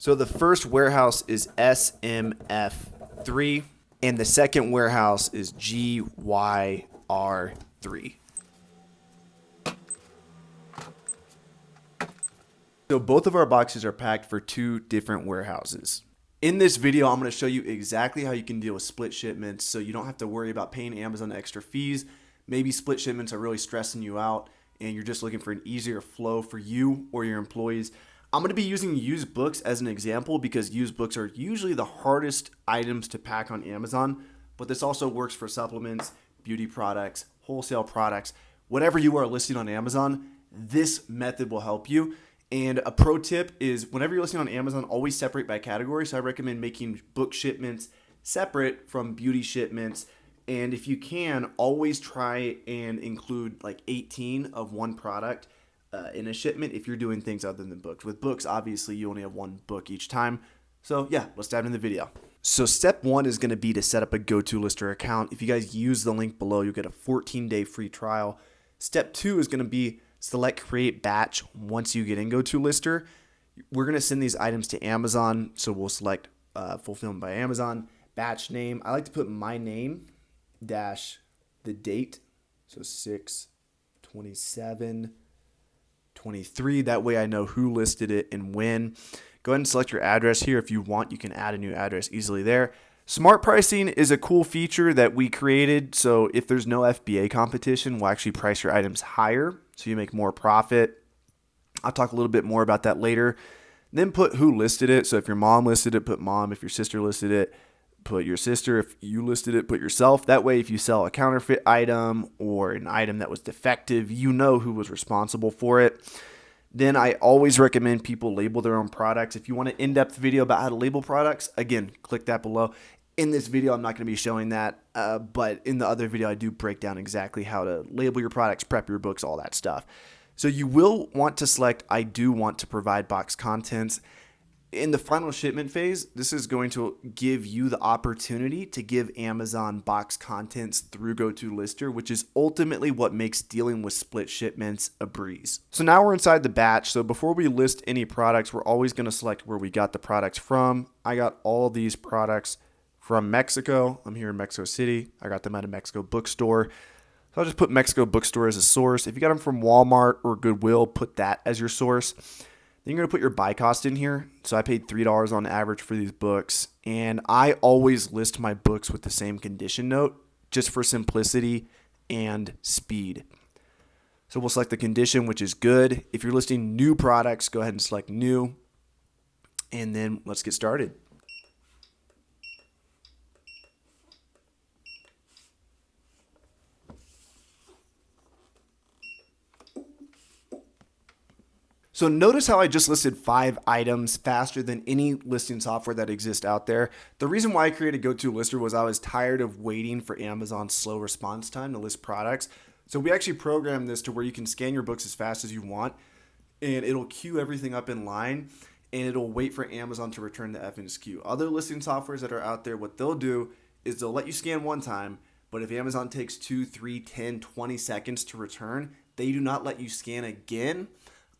So the first warehouse is SMF3 and the second warehouse is GYR3. So both of our boxes are packed for two different warehouses. In this video, I'm going to show you exactly how you can deal with split shipments so you don't have to worry about paying Amazon extra fees. Maybe split shipments are really stressing you out and you're just looking for an easier flow for you or your employees. I'm going to be using used books as an example because used books are usually the hardest items to pack on Amazon, but this also works for supplements, beauty products, wholesale products, whatever you are listing on Amazon, this method will help you. And a pro tip is whenever you're listing on Amazon, always separate by category. So I recommend making book shipments separate from beauty shipments. And if you can, always try and include like 18 of one product in a shipment if you're doing things other than books. With books, obviously, you only have one book each time. So yeah, let's dive into the video. So step one is going to be to set up a Go2lister account. If you guys use the link below, you'll get a 14-day free trial. Step two is going to be select create batch. Once you get in Go2lister, we're going to send these items to Amazon. So we'll select fulfillment by Amazon, batch name. I like to put my name dash the date. So 6/27/23. That way I know who listed it and when. Go ahead and select your address here. If you want, you can add a new address easily there. Smart pricing is a cool feature that we created. So if there's no FBA competition, we'll actually price your items higher so you make more profit. I'll talk a little bit more about that later. Then put who listed it. So if your mom listed it, put mom. If your sister listed it, put your sister. If you listed it, put yourself. That way, if you sell a counterfeit item or an item that was defective, you know who was responsible for it. Then I always recommend people label their own products. If you want an in-depth video about how to label products, again, click that below. In this video, I'm not going to be showing that, but in the other video, I do break down exactly how to label your products, prep your books, all that stuff. So you will want to select, I do want to provide box contents. In the final shipment phase, this is going to give you the opportunity to give Amazon box contents through Go2lister, which is ultimately what makes dealing with split shipments a breeze. So now we're inside the batch. So before we list any products, we're always going to select where we got the products from. I got all these products from Mexico. I'm here in Mexico City. I got them at a Mexico bookstore. So I'll just put Mexico bookstore as a source. If you got them from Walmart or Goodwill, put that as your source. Then you're going to put your buy cost in here. So I paid $3 on average for these books. And I always list my books with the same condition note just for simplicity and speed. So we'll select the condition, which is good. If you're listing new products, go ahead and select new. And then let's get started. So notice how I just listed 5 items faster than any listing software that exists out there. The reason why I created Go2lister was I was tired of waiting for Amazon's slow response time to list products. So we actually programmed this to where you can scan your books as fast as you want and it'll queue everything up in line and it'll wait for Amazon to return the FNSQ. Other listing softwares that are out there, what they'll do is they'll let you scan one time, but if Amazon takes 2, 3, 10, 20 seconds to return, they do not let you scan again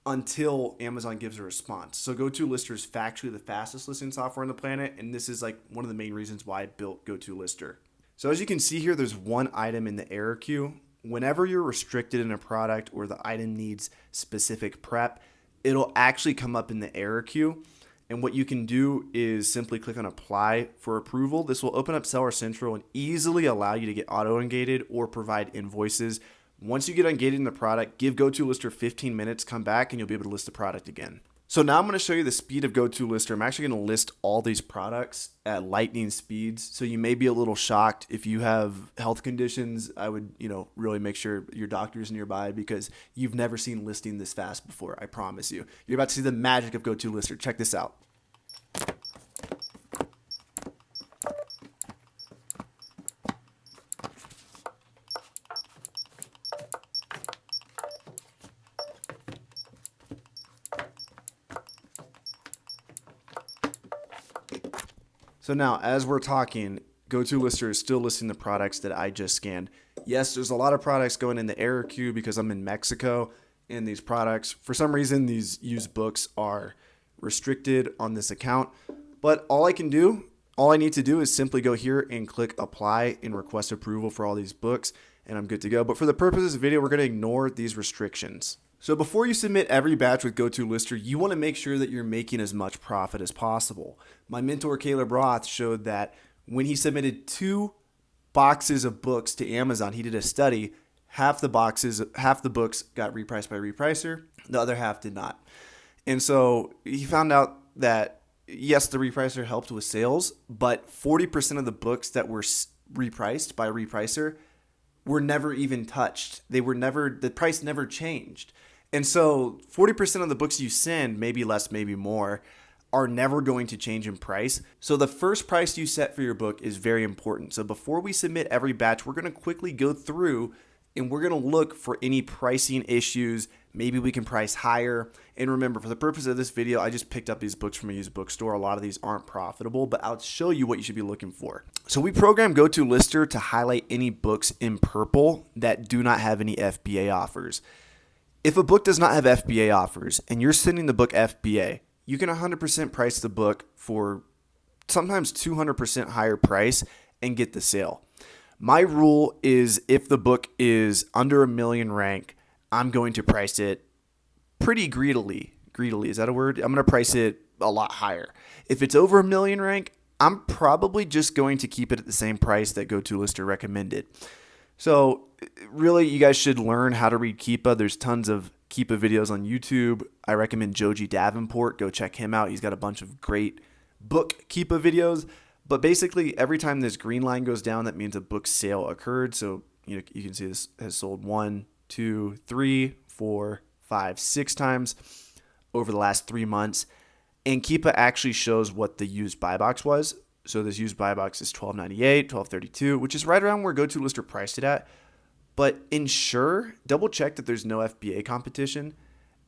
until Amazon gives a response. So Go2lister is factually the fastest listing software on the planet, and this is like one of the main reasons why I built Go2lister. So as you can see here, there's one item in the error queue. Whenever you're restricted in a product or the item needs specific prep, it'll actually come up in the error queue. And what you can do is simply click on apply for approval. This will open up Seller Central and easily allow you to get auto-ungated or provide invoices. Once you get ungated in the product, give Go2lister 15 minutes, come back, and you'll be able to list the product again. So now I'm going to show you the speed of Go2lister. I'm actually going to list all these products at lightning speeds. So you may be a little shocked. If you have health conditions, I would, really make sure your doctor's nearby because you've never seen listing this fast before. I promise you. You're about to see the magic of Go2lister. Check this out. So now, as we're talking, Go2lister is still listing the products that I just scanned. Yes, there's a lot of products going in the error queue because I'm in Mexico, and these products, for some reason, these used books are restricted on this account. But all I need to do is simply go here and click apply and request approval for all these books, and I'm good to go. But for the purpose of this video, we're going to ignore these restrictions. So before you submit every batch with Go2lister, you want to make sure that you're making as much profit as possible. My mentor, Caleb Roth, showed that when he submitted 2 boxes of books to Amazon, he did a study, half the books got repriced by Repricer, the other half did not. And so he found out that, yes, the Repricer helped with sales, but 40% of the books that were repriced by Repricer were never even touched. The price never changed. And so 40% of the books you send, maybe less, maybe more, are never going to change in price. So the first price you set for your book is very important. So before we submit every batch, we're going to quickly go through and we're going to look for any pricing issues. Maybe we can price higher. And remember, for the purpose of this video, I just picked up these books from a used bookstore. A lot of these aren't profitable, but I'll show you what you should be looking for. So we programmed Go2lister to highlight any books in purple that do not have any FBA offers. If a book does not have FBA offers and you're sending the book FBA, you can 100% price the book for sometimes 200% higher price and get the sale. My rule is if the book is under 1 million rank, I'm going to price it pretty greedily. Greedily, is that a word? I'm going to price it a lot higher. If it's over 1 million rank, I'm probably just going to keep it at the same price that Go2lister recommended. So really, you guys should learn how to read Keepa. There's tons of Keepa videos on YouTube. I recommend Joji Davenport. Go check him out. He's got a bunch of great book Keepa videos. But basically, every time this green line goes down, that means a book sale occurred. So you can see this has sold 1, 2, 3, 4, 5, 6 times over the last 3 months. And Keepa actually shows what the used buy box was. So this used buy box is $12.98, $12.32, which is right around where Go2lister priced it at. But ensure, double check that there's no FBA competition.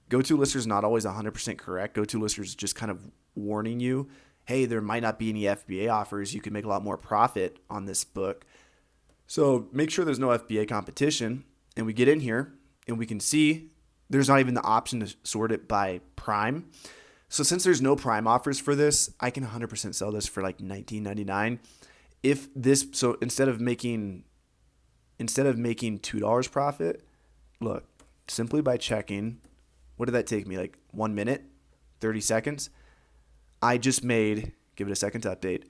Go2lister is not always 100% correct. Go2lister is just kind of warning you, hey, there might not be any FBA offers. You can make a lot more profit on this book. So make sure there's no FBA competition. And we get in here and we can see there's not even the option to sort it by prime. So since there's no prime offers for this, I can 100% sell this for like $19.99. So instead of making $2 profit, look, simply by checking, what did that take me? Like 1 minute, 30 seconds. I just made, give it a second to update,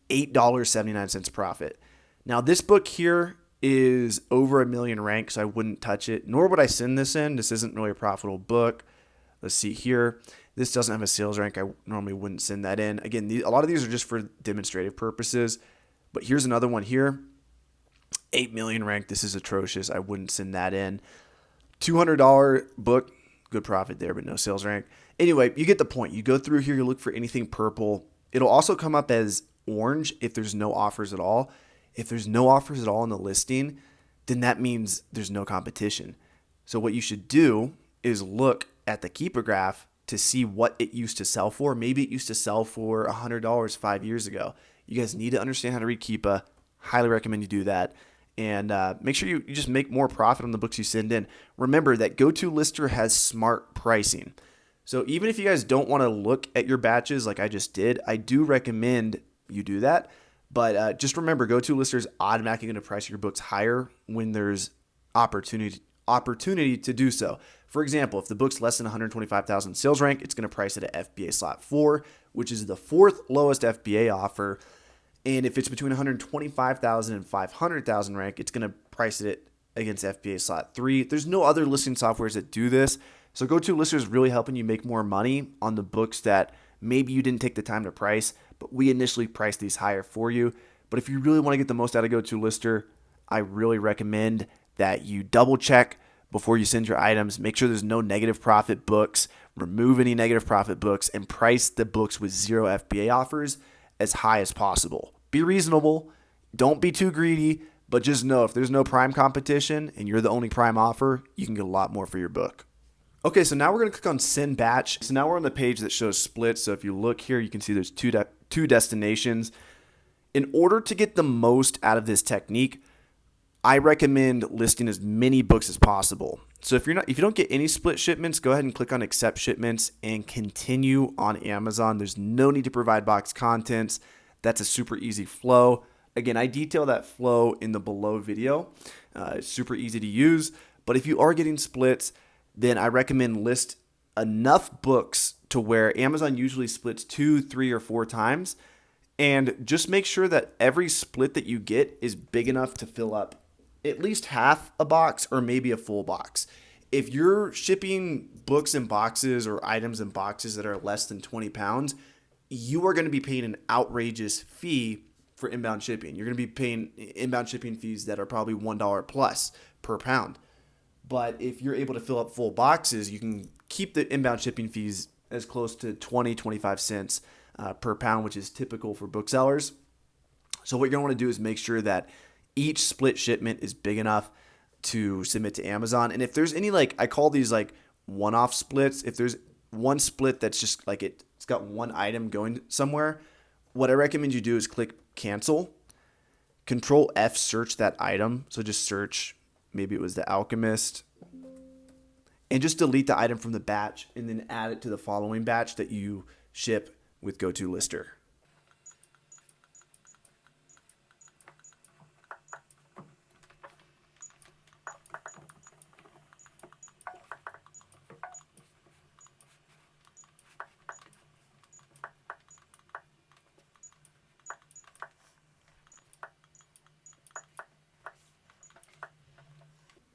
$8.79 profit. Now this book here is over 1 million rank, so I wouldn't touch it, nor would I send this in. This isn't really a profitable book. Let's see here. This doesn't have a sales rank. I normally wouldn't send that in. Again, a lot of these are just for demonstrative purposes, but here's another one here. 8 million rank. This is atrocious. I wouldn't send that in. $200 book. Good profit there, but no sales rank. Anyway, you get the point. You go through here, you look for anything purple. It'll also come up as orange if there's no offers at all. If there's no offers at all in the listing, then that means there's no competition. So what you should do is look at the Keepa graph to see what it used to sell for. Maybe it used to sell for $100 5 years ago. You guys need to understand how to read Keepa. Highly recommend you do that. And make sure you just make more profit on the books you send in. Remember that Go2lister has smart pricing. So even if you guys don't want to look at your batches like I just did, I do recommend you do that. But just remember, Go2lister is automatically going to price your books higher when there's opportunity to do so. For example, if the book's less than 125,000 sales rank, it's going to price it at FBA slot 4, which is the 4th lowest FBA offer. And if it's between 125,000 and 500,000 rank, it's going to price it against FBA slot 3. There's no other listing softwares that do this. So Go2lister is really helping you make more money on the books that maybe you didn't take the time to price, but we initially priced these higher for you. But if you really want to get the most out of Go2lister, I really recommend that you double check before you send your items. Make sure there's no negative profit books, remove any negative profit books, and price the books with 0 FBA offers as high as possible. Be reasonable. Don't be too greedy, but just know if there's no prime competition and you're the only prime offer, you can get a lot more for your book. Okay, so now we're going to click on send batch. So now we're on the page that shows split. So if you look here, you can see there's two destinations. In order to get the most out of this technique, I recommend listing as many books as possible. So if you don't get any split shipments, go ahead and click on accept shipments and continue on Amazon. There's no need to provide box contents. That's a super easy flow. Again, I detail that flow in the below video. It's super easy to use. But if you are getting splits, then I recommend list enough books to where Amazon usually splits 2, 3, or 4 times. And just make sure that every split that you get is big enough to fill up at least half a box or maybe a full box. If you're shipping books in boxes or items in boxes that are less than 20 pounds, you are going to be paying an outrageous fee for inbound shipping. You're going to be paying inbound shipping fees that are probably $1 plus per pound. But if you're able to fill up full boxes, you can keep the inbound shipping fees as close to 20, 25 cents per pound, which is typical for booksellers. So what you're going to want to do is make sure that each split shipment is big enough to submit to Amazon. And if there's any, I call these one-off splits, if there's one split that's just it's got one item going somewhere, what I recommend you do is click cancel, Control F, search that item. So just search, maybe it was the Alchemist, and just delete the item from the batch and then add it to the following batch that you ship with Go2lister.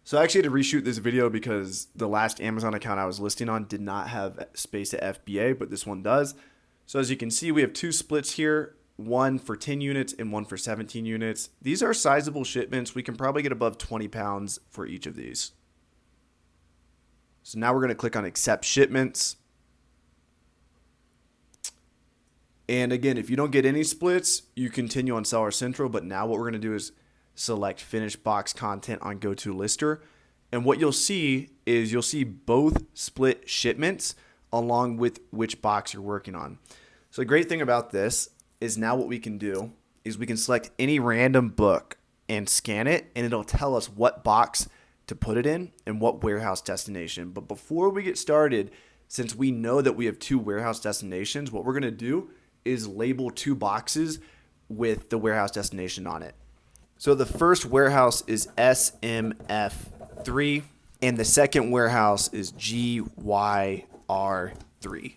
So I actually had to reshoot this video because the last Amazon account I was listing on did not have space at FBA, but this one does. So as you can see, we have 2 splits here, one for 10 units and one for 17 units. These are sizable shipments. We can probably get above 20 pounds for each of these. So now we're going to click on accept shipments. And again, if you don't get any splits, you continue on Seller Central. But now what we're going to do is select finish box content on Go2lister. And what you'll see is you'll see both split shipments along with which box you're working on. So the great thing about this is now what we can do is we can select any random book and scan it, and it'll tell us what box to put it in and what warehouse destination. But before we get started, since we know that we have 2 warehouse destinations, what we're going to do is label 2 boxes with the warehouse destination on it. So the first warehouse is SMF3 and the second warehouse is GYR3.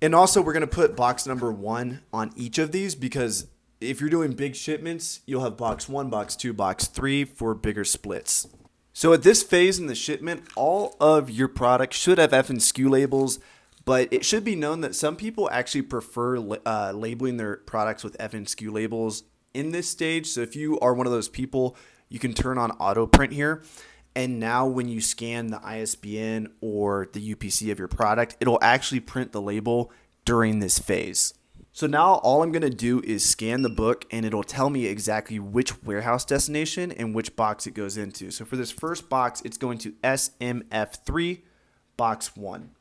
And also we're going to put box number 1 on each of these because if you're doing big shipments, you'll have box 1, box 2, box 3 for bigger splits. So at this phase in the shipment, all of your products should have F and SKU labels, but it should be known that some people actually prefer labeling their products with F and SKU labels in this stage. So if you are one of those people, you can turn on auto print here. And now when you scan the ISBN or the UPC of your product, it'll actually print the label during this phase. So now all I'm going to do is scan the book and it'll tell me exactly which warehouse destination and which box it goes into. So for this first box, it's going to SMF3, box 1.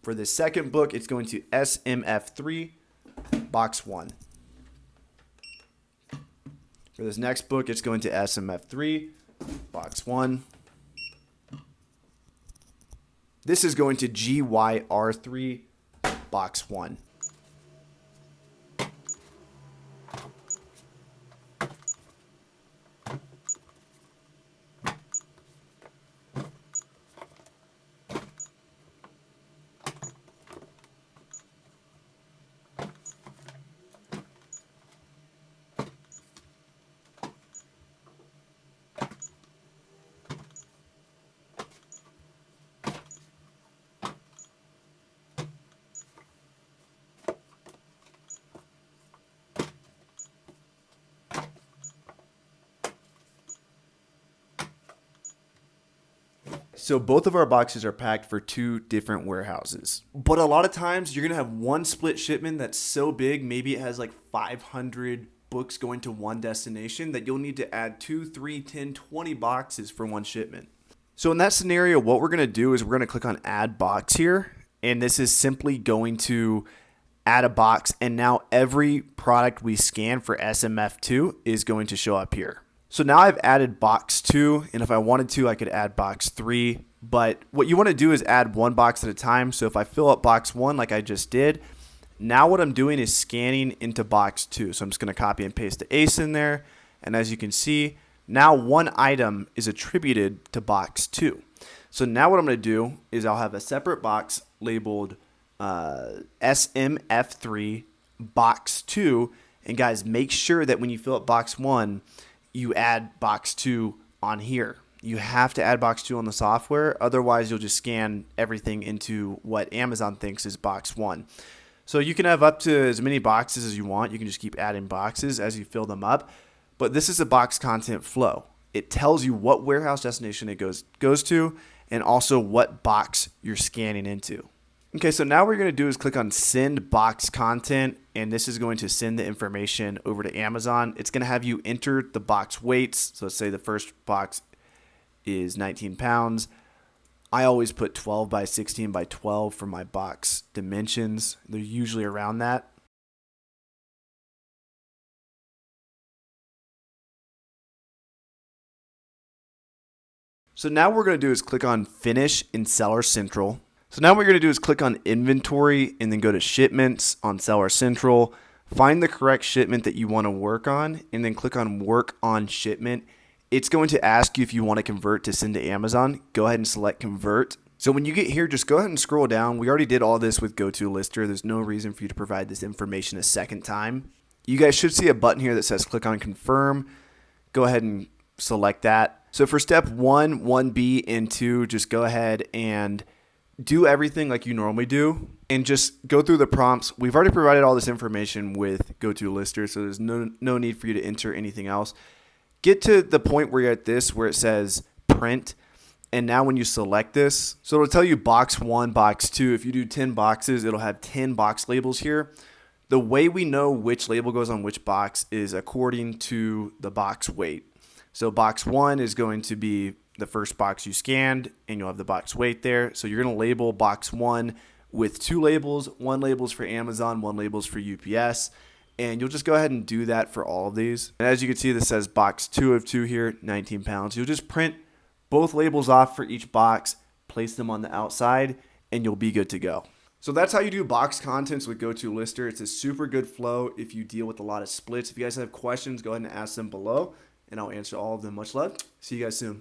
For the second book, it's going to SMF3, box 1. For this next book, it's going to SMF3, box 1. This is going to GYR3, box 1. So both of our boxes are packed for 2 different warehouses. But a lot of times you're going to have one split shipment that's so big, maybe it has 500 books going to one destination, that you'll need to add 2, 3, 10, 20 boxes for one shipment. So in that scenario, what we're going to do is we're going to click on add box here. And this is simply going to add a box, and now every product we scan for SMF2 is going to show up here. So now I've added box 2, and if I wanted to, I could add box 3. But what you want to do is add one box at a time. So if I fill up box 1 like I just did, now what I'm doing is scanning into box 2. So I'm just going to copy and paste the ACE in there. And as you can see, now one item is attributed to box 2. So now what I'm going to do is I'll have a separate box labeled SMF3 box 2. And guys, make sure that when you fill up box 1, you add box 2 on here. You have to add box 2 on the software. Otherwise, you'll just scan everything into what Amazon thinks is box 1. So you can have up to as many boxes as you want. You can just keep adding boxes as you fill them up. But this is a box content flow. It tells you what warehouse destination it goes to and also what box you're scanning into. Okay, so now what you're going to do is click on Send Box Content, and this is going to send the information over to Amazon. It's going to have you enter the box weights. So let's say the first box is 19 pounds. I always put 12 by 16 by 12 for my box dimensions. They're usually around that. So now what we're going to do is click on Finish in Seller Central. So now what you're going to do is click on Inventory and then go to Shipments on Seller Central. Find the correct shipment that you want to work on and then click on Work on Shipment. It's going to ask you if you want to convert to send to Amazon. Go ahead and select Convert. So when you get here, just go ahead and scroll down. We already did all this with Go2lister. There's no reason for you to provide this information a second time. You guys should see a button here that says click on Confirm. Go ahead and select that. So for step 1, 1B, and 2, just go ahead and do everything like you normally do and just go through the prompts. We've already provided all this information with Go2lister, so there's no need for you to enter anything else. Get to the point where you're at this, where it says print. And now when you select this, so it'll tell you box 1, box 2. If you do 10 boxes, it'll have 10 box labels here. The way we know which label goes on which box is according to the box weight. So box 1 is going to be the first box you scanned, and you'll have the box weight there. So you're going to label box 1 with 2 labels. 1 label's for Amazon, 1 label's for UPS. And you'll just go ahead and do that for all of these. And as you can see, this says box 2 of 2 here, 19 pounds. You'll just print both labels off for each box, place them on the outside, and you'll be good to go. So that's how you do box contents with Go2lister. It's a super good flow if you deal with a lot of splits. If you guys have questions, go ahead and ask them below, and I'll answer all of them. Much love. See you guys soon.